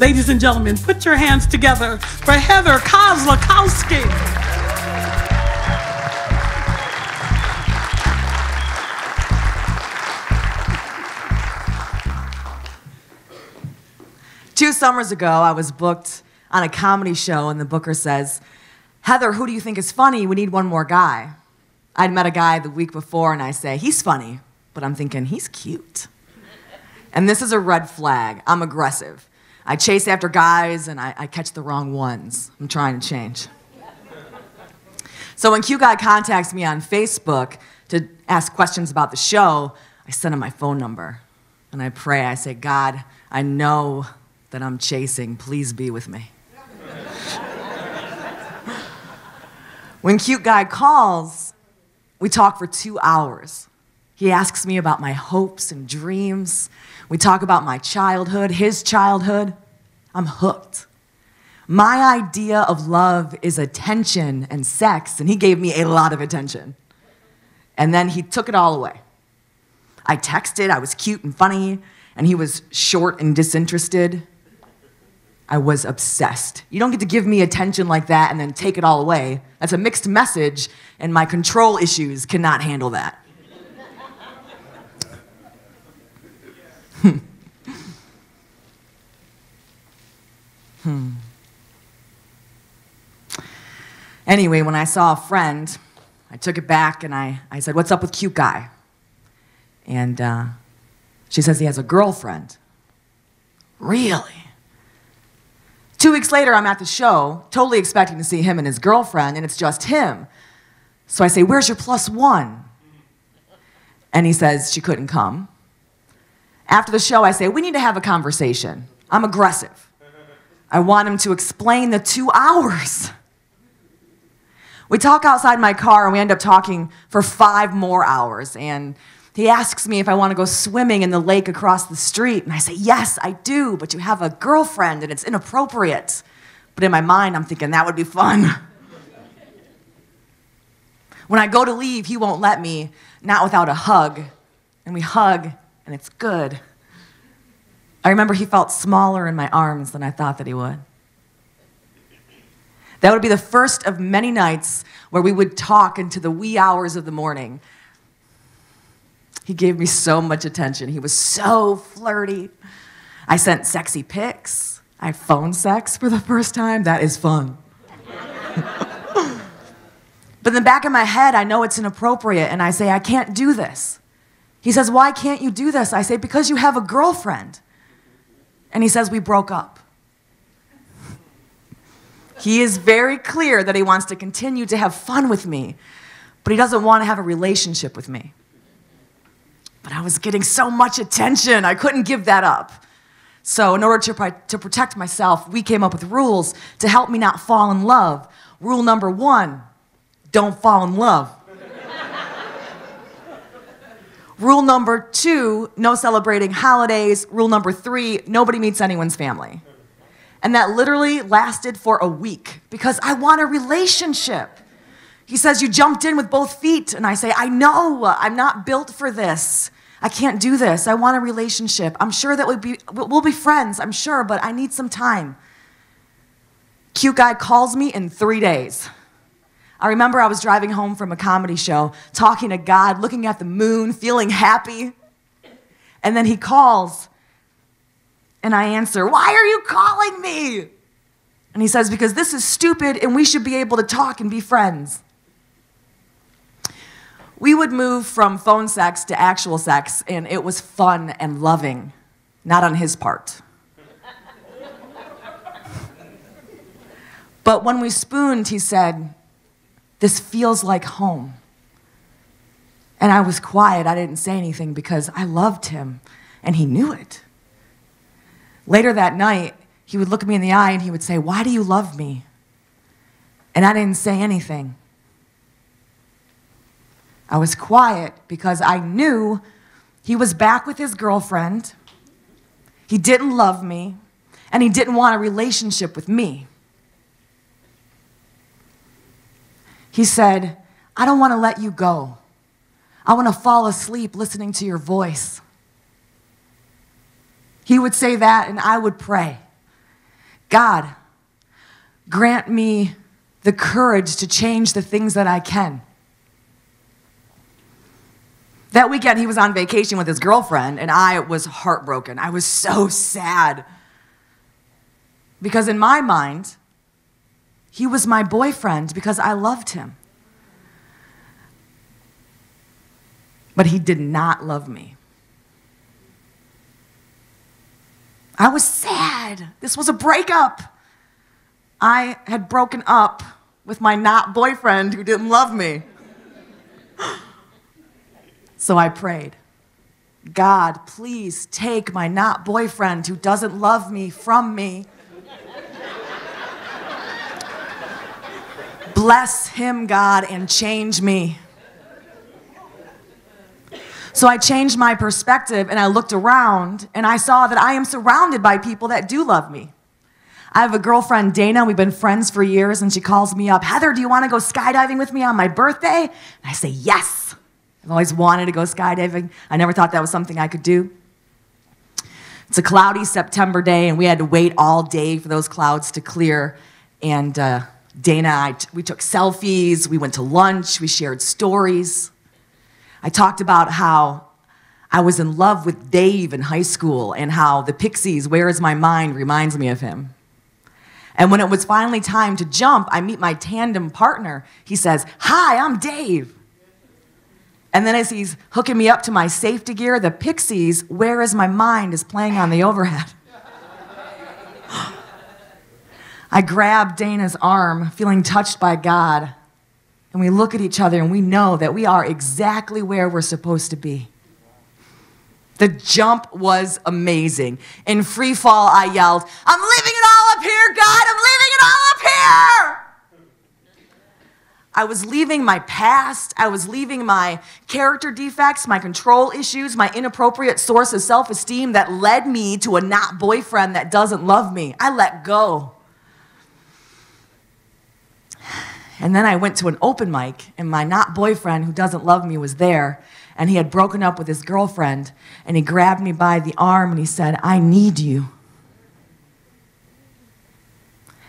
Ladies and gentlemen, put your hands together for Heather Kozlakowski. Two summers ago, I was booked on a comedy show, and the booker says, "Heather, who do you think is funny? We need one more guy." I'd met a guy the week before, and I say, "He's funny," but I'm thinking, he's cute. And this is a red flag. I'm aggressive. I chase after guys, and I catch the wrong ones. I'm trying to change. So when Cute Guy contacts me on Facebook to ask questions about the show, I send him my phone number, and I pray. I say, "God, I know that I'm chasing. Please be with me." When Cute Guy calls, we talk for 2 hours. He asks me about my hopes and dreams. We talk about my childhood, his childhood. I'm hooked. My idea of love is attention and sex, and he gave me a lot of attention. And then he took it all away. I texted, I was cute and funny, and he was short and disinterested. I was obsessed. You don't get to give me attention like that and then take it all away. That's a mixed message, and my control issues cannot handle that. Anyway, when I saw a friend, I took it back and I said, "What's up with Cute Guy?" And she says he has a girlfriend. Really? 2 weeks later, I'm at the show, totally expecting to see him and his girlfriend, and it's just him. So I say, "Where's your +1?" And he says she couldn't come. After the show, I say, "We need to have a conversation." I'm aggressive. I want him to explain the 2 hours. We talk outside my car, and we end up talking for 5 more hours. And he asks me if I want to go swimming in the lake across the street. And I say, "Yes, I do, but you have a girlfriend, and it's inappropriate." But in my mind, I'm thinking, that would be fun. When I go to leave, he won't let me, not without a hug. And we hug, and it's good. I remember he felt smaller in my arms than I thought that he would. That would be the first of many nights where we would talk into the wee hours of the morning. He gave me so much attention. He was so flirty. I sent sexy pics. I phone sex for the first time. That is fun. But in the back of my head, I know it's inappropriate, and I say, "I can't do this." He says, "Why can't you do this?" I say, "Because you have a girlfriend." And he says, "We broke up." He is very clear that he wants to continue to have fun with me, but he doesn't want to have a relationship with me. But I was getting so much attention, I couldn't give that up. So in order to protect myself, we came up with rules to help me not fall in love. Rule number 1, don't fall in love. Rule number 2, no celebrating holidays. Rule number 3, nobody meets anyone's family. And that literally lasted for a week because I want a relationship. He says, "You jumped in with both feet." And I say, "I know, I'm not built for this. I can't do this. I want a relationship. I'm sure that we'll be friends, I'm sure, but I need some time." Cute Guy calls me in 3 days. I remember I was driving home from a comedy show, talking to God, looking at the moon, feeling happy. And then he calls, and I answer, "Why are you calling me?" And he says, "Because this is stupid, and we should be able to talk and be friends." We would move from phone sex to actual sex, and it was fun and loving, not on his part. But when we spooned, he said, "This feels like home." And I was quiet. I didn't say anything because I loved him, and he knew it. Later that night, he would look at me in the eye, and he would say, "Why do you love me?" And I didn't say anything. I was quiet because I knew he was back with his girlfriend, he didn't love me, and he didn't want a relationship with me. He said, "I don't want to let you go. I want to fall asleep listening to your voice." He would say that, and I would pray. God, grant me the courage to change the things that I can. That weekend, he was on vacation with his girlfriend, and I was heartbroken. I was so sad. Because in my mind, he was my boyfriend because I loved him. But he did not love me. I was sad. This was a breakup. I had broken up with my not boyfriend who didn't love me. So I prayed, God, please take my not boyfriend who doesn't love me from me. Bless him, God, and change me. So I changed my perspective and I looked around and I saw that I am surrounded by people that do love me. I have a girlfriend, Dana. We've been friends for years, and she calls me up, Heather, do you want to go skydiving with me on my birthday? And I say, yes. I've always wanted to go skydiving. I never thought that was something I could do. It's a cloudy September day, and we had to wait all day for those clouds to clear. And Dana, we took selfies, we went to lunch, we shared stories. I talked about how I was in love with Dave in high school and how the Pixies' Where Is My Mind reminds me of him. And when it was finally time to jump, I meet my tandem partner. He says, hi, I'm Dave. And then as he's hooking me up to my safety gear, the Pixies' Where Is My Mind is playing on the overhead. I grab Dana's arm, feeling touched by God. And we look at each other and we know that we are exactly where we're supposed to be. The jump was amazing. In free fall, I yelled, I'm leaving it all up here, God, I'm leaving it all up here! I was leaving my past, I was leaving my character defects, my control issues, my inappropriate source of self-esteem that led me to a not boyfriend that doesn't love me. I let go. And then I went to an open mic, and my not boyfriend who doesn't love me was there, and he had broken up with his girlfriend, and he grabbed me by the arm and he said, I need you.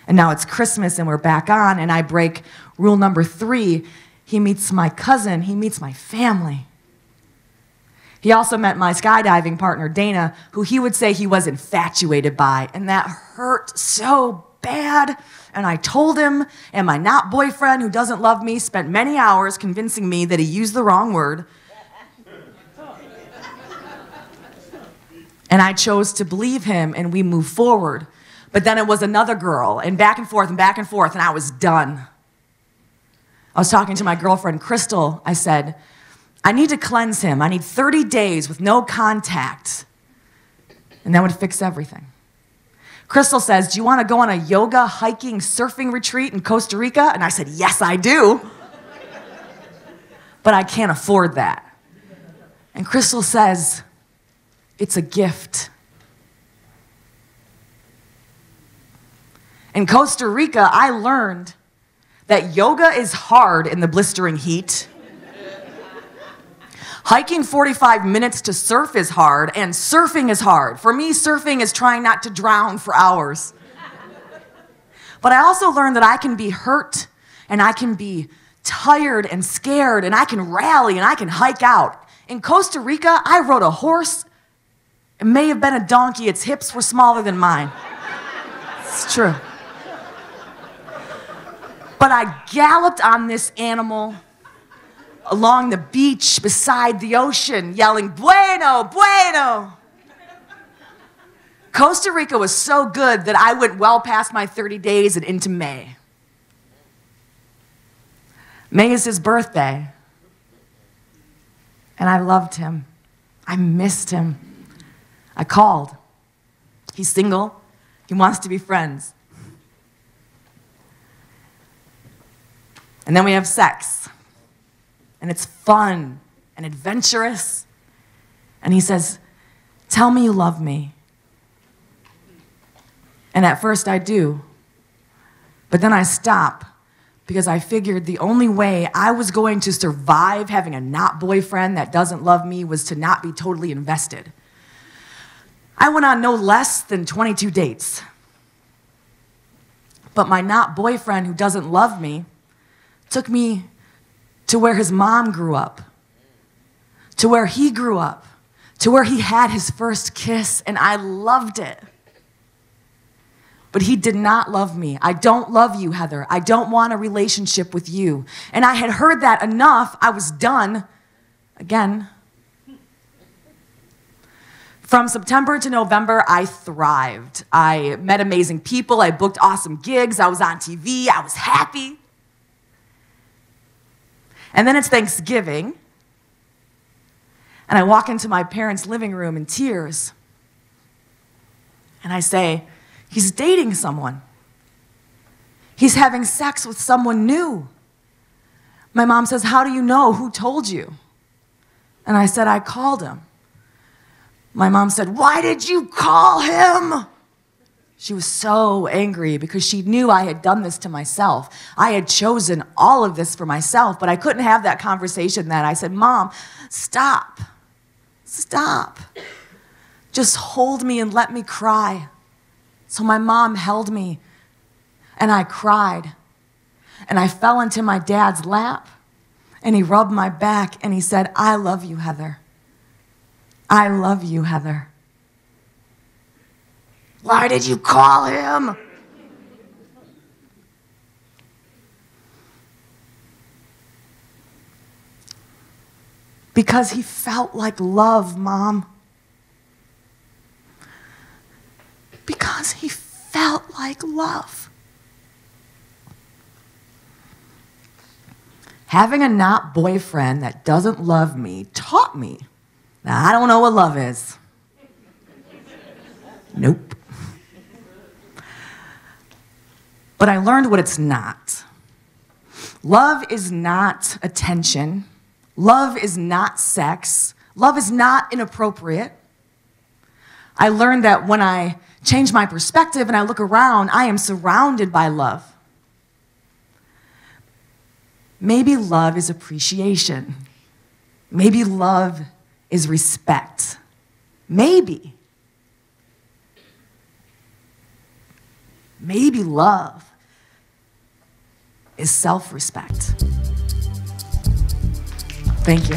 And now it's Christmas and we're back on, and I break rule number 3. He meets my cousin, he meets my family. He also met my skydiving partner, Dana, who he would say he was infatuated by, and that hurt so bad. And I told him, and my not boyfriend who doesn't love me spent many hours convincing me that he used the wrong word. And I chose to believe him, and we moved forward. But then it was another girl, and back and forth, and I was done. I was talking to my girlfriend, Crystal. I said, I need to cleanse him. I need 30 days with no contact, and that would fix everything. Crystal says, do you want to go on a yoga, hiking, surfing retreat in Costa Rica? And I said, yes, I do. But I can't afford that. And Crystal says, it's a gift. In Costa Rica, I learned that yoga is hard in the blistering heat. Hiking 45 minutes to surf is hard, and surfing is hard. For me, surfing is trying not to drown for hours. But I also learned that I can be hurt, and I can be tired and scared, and I can rally, and I can hike out. In Costa Rica, I rode a horse. It may have been a donkey. Its hips were smaller than mine. It's true. But I galloped on this animal along the beach beside the ocean, yelling, bueno, bueno. Costa Rica was so good that I went well past my 30 days and into May. May is his birthday. And I loved him. I missed him. I called. He's single. He wants to be friends. And then we have sex. And it's fun and adventurous. And he says, tell me you love me. And at first I do. But then I stop because I figured the only way I was going to survive having a not boyfriend that doesn't love me was to not be totally invested. I went on no less than 22 dates. But my not boyfriend who doesn't love me took me to where his mom grew up, to where he grew up, to where he had his first kiss, and I loved it. But he did not love me. I don't love you, Heather. I don't want a relationship with you. And I had heard that enough. I was done. Again. From September to November, I thrived. I met amazing people. I booked awesome gigs. I was on TV. I was happy. And then it's Thanksgiving. And I walk into my parents' living room in tears. And I say, he's dating someone. He's having sex with someone new. My mom says, how do you know? Who told you? And I said, I called him. My mom said, why did you call him? She was so angry because she knew I had done this to myself. I had chosen all of this for myself, but I couldn't have that conversation then. I said, Mom, stop. Stop. Just hold me and let me cry. So my mom held me, and I cried. And I fell into my dad's lap, and he rubbed my back, and he said, I love you, Heather. I love you, Heather. Why did you call him? Because he felt like love, Mom. Because he felt like love. Having a not boyfriend that doesn't love me taught me that I don't know what love is. Nope. But I learned what it's not. Love is not attention. Love is not sex. Love is not inappropriate. I learned that when I change my perspective and I look around, I am surrounded by love. Maybe love is appreciation. Maybe love is respect. Maybe. Maybe love is self-respect. Thank you.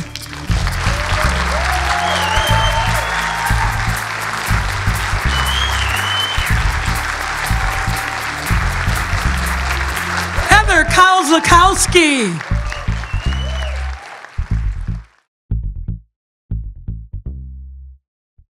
Kozlakowski.